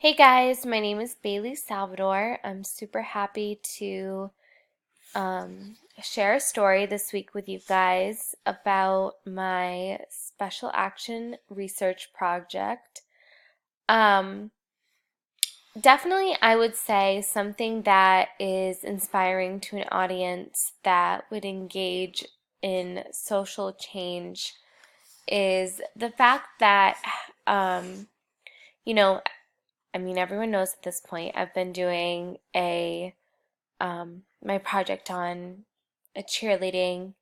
Hey guys, my name is Bailey Salvador. I'm super happy to share a story this week with you guys about my special action research project. Um, Definitely, I would say something that is inspiring to an audience that would engage in social change is the fact that, um, you know, everyone knows at this point I've been doing my project on a cheerleading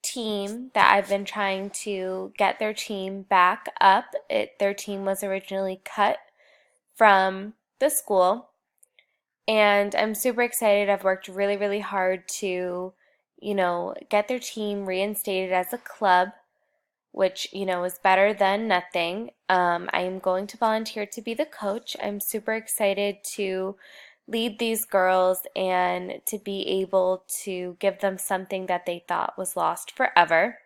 team that I've been trying to get their team back up. Their team was originally cut from the school, and I'm super excited. I've worked really, really hard to, get their team reinstated as a club, which, is better than nothing. I am going to volunteer to be the coach. I'm super excited to lead these girls and to be able to give them something that they thought was lost forever.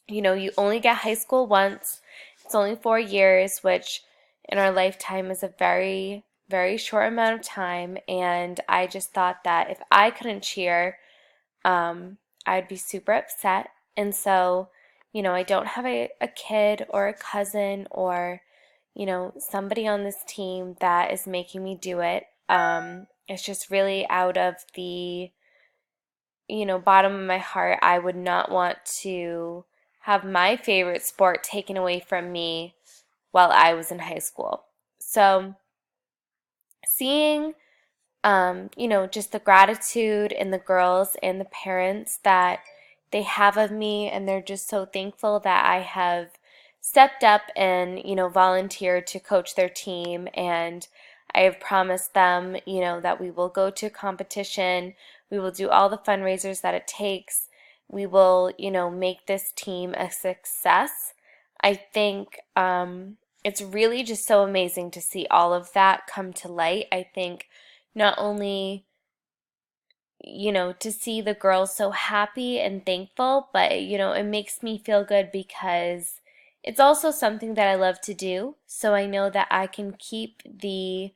You only get high school once. It's only 4 years, which in our lifetime is a very, very short amount of time. And I just thought that if I couldn't cheer, I'd be super upset. And so, I don't have a kid or a cousin or, somebody on this team that is making me do it. It's just really out of the, bottom of my heart. I would not want to have my favorite sport taken away from me while I was in high school. So, seeing just the gratitude in the girls and the parents that they have of me, and they're just so thankful that I have stepped up and, volunteered to coach their team. And I have promised them, that we will go to competition, we will do all the fundraisers that it takes, we will, make this team a success. I think it's really just so amazing to see all of that come to light. I think not only, to see the girls so happy and thankful, but, it makes me feel good because it's also something that I love to do. So I know that I can keep the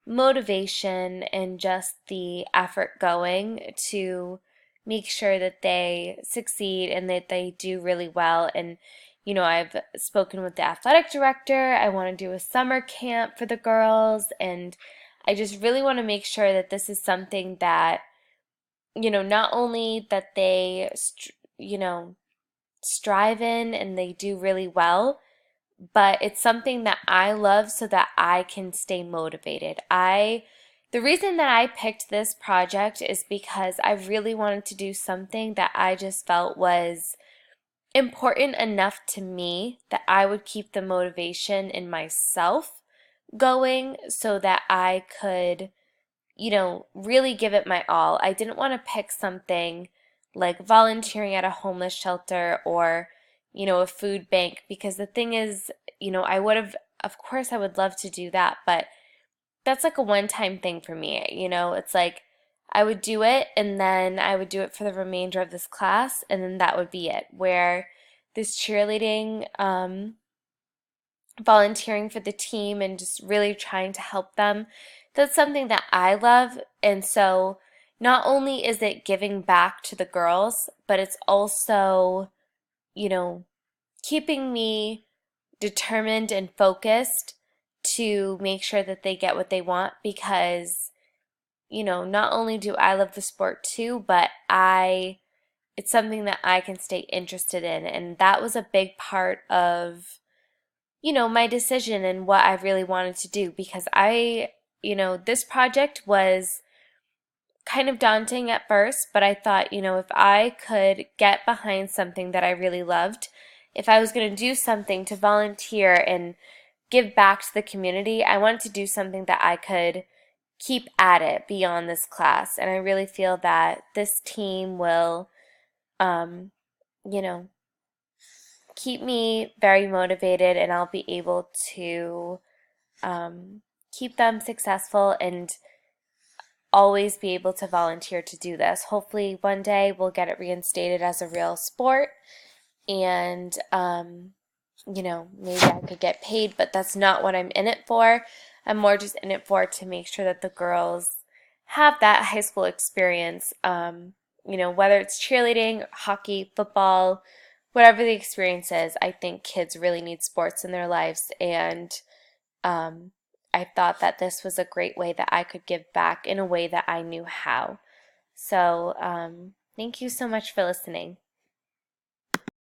motivation and just the effort going to make sure that they succeed and that they do really well. And, I've spoken with the athletic director. I want to do a summer camp for the girls, and I just really want to make sure that this is something that, not only that they, strive in and they do really well, but it's something that I love so that I can stay motivated. The reason that I picked this project is because I really wanted to do something that I just felt was important enough to me that I would keep the motivation in myself going so that I could, really give it my all. I didn't want to pick something like volunteering at a homeless shelter or, a food bank, because the thing is, I would have, of course, I would love to do that, but that's like a one-time thing for me. It's like I would do it and then I would do it for the remainder of this class, and then that would be it. Where this cheerleading, volunteering for the team and just really trying to help them, that's something that I love. And so not only is it giving back to the girls, but it's also, you know, keeping me determined and focused to make sure that they get what they want, because, not only do I love the sport too, but it's something that I can stay interested in. And that was a big part of, my decision and what I really wanted to do, because this project was kind of daunting at first, but I thought, if I could get behind something that I really loved, if I was going to do something to volunteer and give back to the community, I wanted to do something that I could keep at it beyond this class. And I really feel that this team will, um, you know, keep me very motivated, and I'll be able to keep them successful and always be able to volunteer to do this. Hopefully, one day we'll get it reinstated as a real sport, and maybe I could get paid, but that's not what I'm in it for. I'm more just in it for to make sure that the girls have that high school experience. Whether it's cheerleading, hockey, football, whatever the experience is, I think kids really need sports in their lives. And um, I thought that this was a great way that I could give back in a way that I knew how. So, thank you so much for listening.